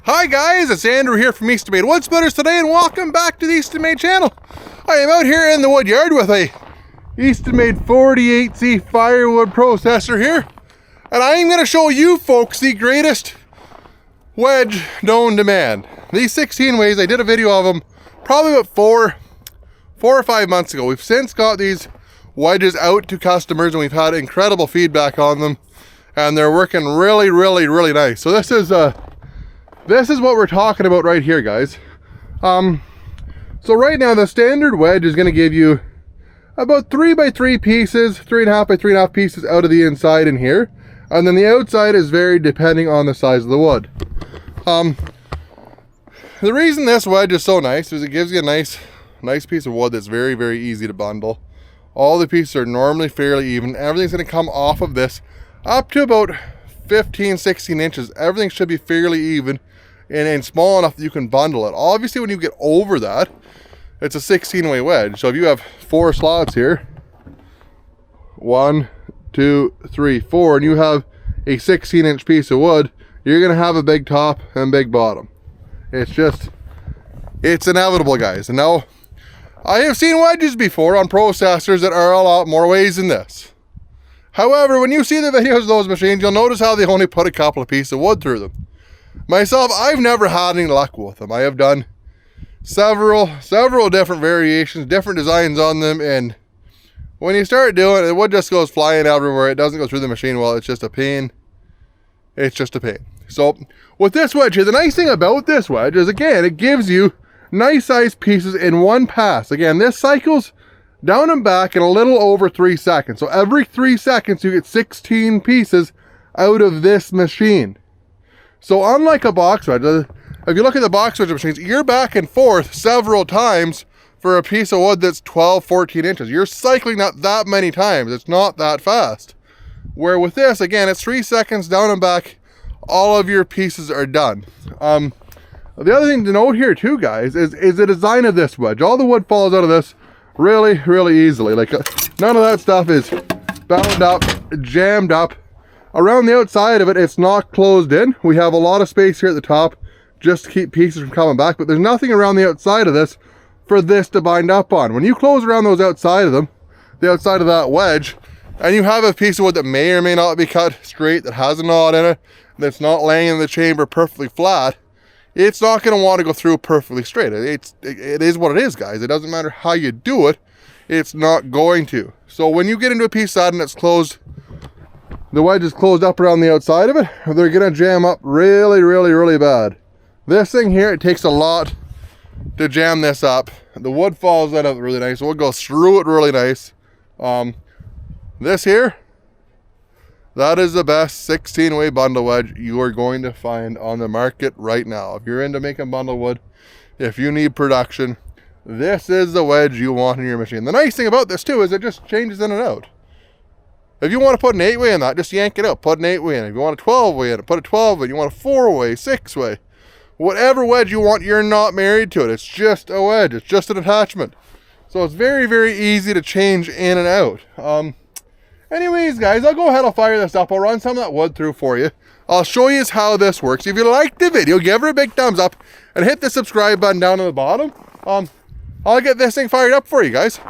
Hi guys, it's Andrew here from Eastonmade Wood Splitters today, and welcome back to the Eastonmade channel. I am out here in the wood yard with a Eastonmade 48C firewood processor here, and I am going to show you folks the greatest wedge known to man. These 16 ways, I did a video of them probably about four or 5 months ago. We've since got these wedges out to customers and we've had incredible feedback on them, and they're working really nice. So this is what we're talking about right here, guys. So right now the standard wedge is going to give you about 3x3 pieces, 3.5x3.5 pieces out of the inside in here, and then the outside is varied depending on the size of the wood. The reason this wedge is so nice is it gives you a nice piece of wood that's very easy to bundle. All the pieces are normally fairly even. Everything's going to come off of this up to about 15-16 inches. Everything should be fairly even and small enough that you can bundle it. Obviously when you get over that, it's a 16-way wedge. So if you have 4 slots here, 1, 2, 3, 4, and you have a 16-inch piece of wood, you're going to have a big top and big bottom. It's inevitable, guys. And now, I have seen wedges before on processors that are a lot more ways than this. However, when you see the videos of those machines, you'll notice how they only put a couple of pieces of wood through them. Myself, I've never had any luck with them. I have done several different variations, different designs on them, and when you start doing it, the wood just goes flying everywhere. It doesn't go through the machine well. It's just a pain. It's just a pain. So with this wedge here, the nice thing about this wedge is, again, it gives you nice sized pieces in one pass. Again, this cycles down and back in a little over 3 seconds. So every 3 seconds you get 16 pieces out of this machine. So unlike a box wedge, if you look at the box wedge machines, you're back and forth several times for a piece of wood that's 12-14 inches. You're cycling that many times. It's not that fast. Where with this, again, it's 3 seconds down and back. All of your pieces are done. The other thing to note here too, guys, is the design of this wedge. All the wood falls out of this really easily. Like none of that stuff is bound up, jammed up. Around the outside of it, it's not closed in. We have a lot of space here at the top just to keep pieces from coming back, but there's nothing around the outside of this for this to bind up on. When you close around those outside of them, the outside of that wedge, and you have a piece of wood that may or may not be cut straight, that has a knot in it, that's not laying in the chamber perfectly flat, it's not going to want to go through perfectly straight. It is what it is, guys. It doesn't matter how you do it, it's not going to. So when you get into a piece of that and it's closed, the wedge is closed up around the outside of it, they're going to jam up really bad. This thing here, it takes a lot to jam this up. The wood falls out of it really nice. The wood goes through it really nice. This here, that is the best 16-way bundle wedge you are going to find on the market right now. If you're into making bundle wood, if you need production, this is the wedge you want in your machine. The nice thing about this too is it just changes in and out. If you want to put an 8-way in that, just yank it out, put an 8-way in. If you want a 12-way in it, put a 12-way. You want a 4-way, 6-way. Whatever wedge you want, you're not married to it. It's just a wedge. It's just an attachment. So it's very easy to change in and out. Anyways, guys, I'll go ahead, I'll fire this up. I'll run some of that wood through for you. I'll show you how this works. If you liked the video, give her a big thumbs up and hit the subscribe button down on the bottom. I'll get this thing fired up for you guys.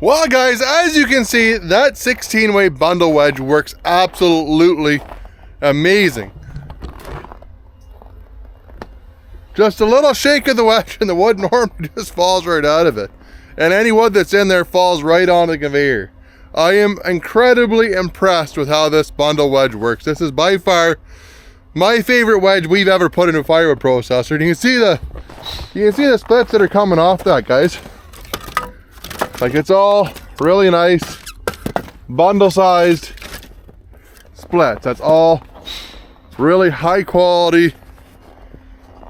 Well guys, as you can see, that 16-way bundle wedge works absolutely amazing. Just a little shake of the wedge and the wood normally just falls right out of it. And any wood that's in there falls right on the conveyor. I am incredibly impressed with how this bundle wedge works. This is by far my favorite wedge we've ever put in a firewood processor. And you can see the splits that are coming off that, guys. Like, it's all really nice bundle sized splits. That's all really high quality,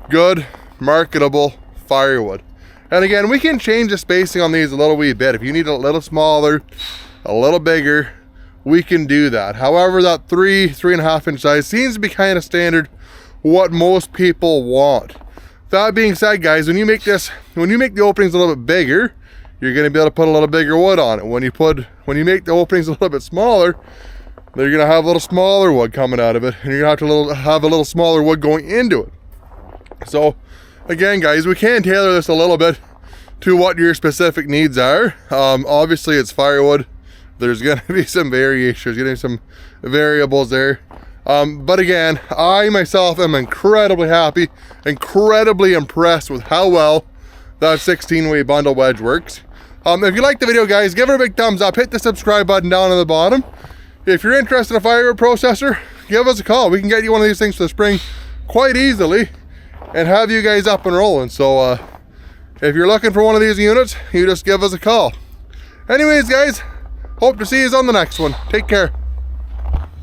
good, marketable firewood. And again, we can change the spacing on these a little wee bit. If you need a little smaller, a little bigger, we can do that. However, that 3.5 inch size seems to be kind of standard what most people want. That being said, guys, when you make the openings a little bit bigger, you're going to be able to put a little bigger wood on it. When you make the openings a little bit smaller, they're going to have a little smaller wood coming out of it, and you're going to have a little smaller wood going into it. So again, guys, we can tailor this a little bit to what your specific needs are. Obviously it's firewood. There's going to be some variations, there's going to be some variables there. But again, I myself am incredibly happy, incredibly impressed with how well that 16-way bundle wedge works. If you liked the video, guys, give it a big thumbs up, hit the subscribe button down on the bottom. If you're interested in a firewood processor, give us a call. We can get you one of these things for the spring quite easily and have you guys up and rolling. So if you're looking for one of these units, you just give us a call. Anyways, guys, hope to see you on the next one. Take care.